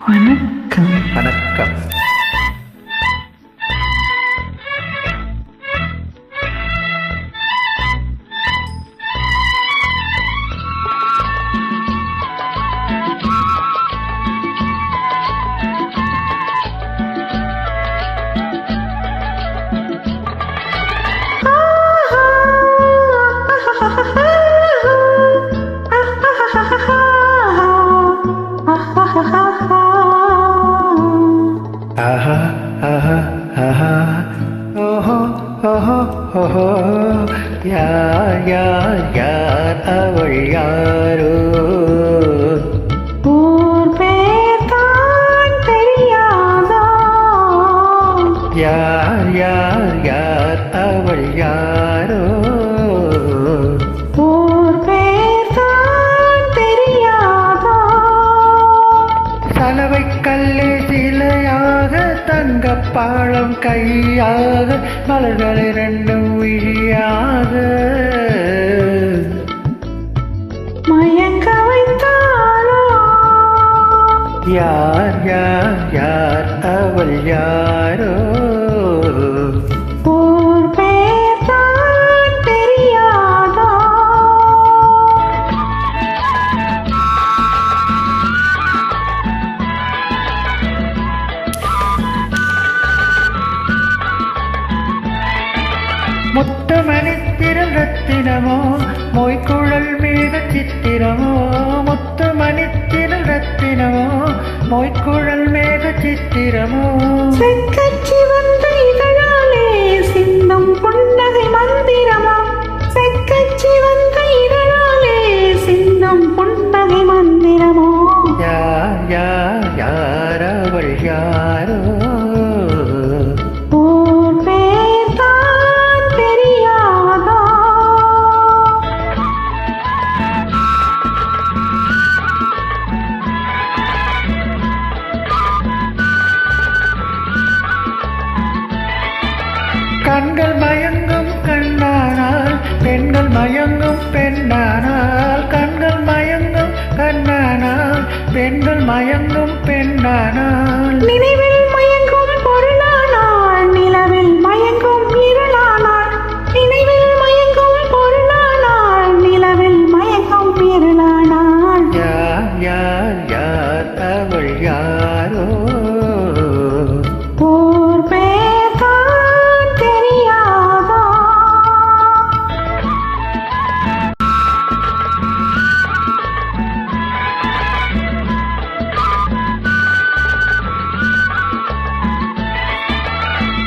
வணக்கம். வணக்கம். ஆஹா ஆஹா ஆஹா ஓஹோ ஓஹோ ஓஹோ யார் யார் யார் அவள் யாரோ ஊர் பேர் தான் தெரியாதோ யார் யார் யார் அவள் யாரோ ஊர் பேர் தான் தெரியாதோ சலவை கல்லே சிலையாக தங்கப்பாளம் கையாக மலர்கள் இரண்டும் விழியாக மயங்க வைத்தாளோ யார் யார் யார் அவள் யாரோ ஊர் பேர் தான் தெரியாதோ முத்துமணித்திரம் ரத்தினமோ மொய்க்குழல் மீத சித்திரமோ முத்துமணித்திரம் ரத்தினமோ மொய்க்குழல் மீத சித்திரமோ செக்கச்சி வந்த இதழாலே சிந்தும் புன்னகை மந்திரமோ செக்கச்சி வந்த இதழாலே சிந்தும் புன்னகை மந்திரமோ யார் யார் யார் அவள் யாரோ ஊர் பேர் தான் தெரியாதோ கண்கள் மயங்கும் கண்ணானால் பெண்கள் மயங்கும் பெண்ணானால் கண்கள் மயங்கும் கண்ணானால் பெண்கள் மயங்கும் பெண்ணானால் நினைவில் மயங்கும் பொருளானாள் நிலவில் மயங்கும் இருளானாள் நினைவில் மயங்கும் பொருளானாள் நிலவில் மயங்கும் இருளானாள் யார் யார் யார் அவள் யாரோ ஊர் பேர் தான் தெரியாதோ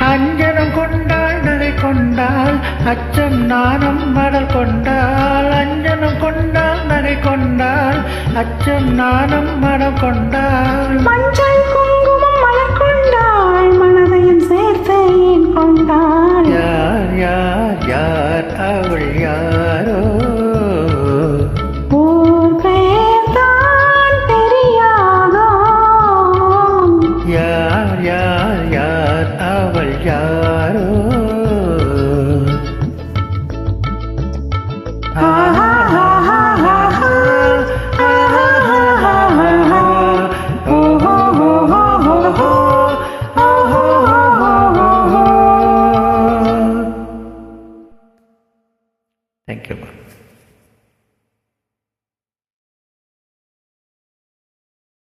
அஞ்சனம் கொண்டாள் நகை கொண்டாள் அச்சம் நாணம் மடல் கொண்டாள் அஞ்சனம் கொண்டாள் நகை கொண்டாள் அச்சம் நாணம் மடம் கொண்டாள் மஞ்சள் குங்குமம் மலர் கொண்டாள் மனதையும் சேர்த்து ஏன் கொண்டாள் யார் யார் யார் அவள்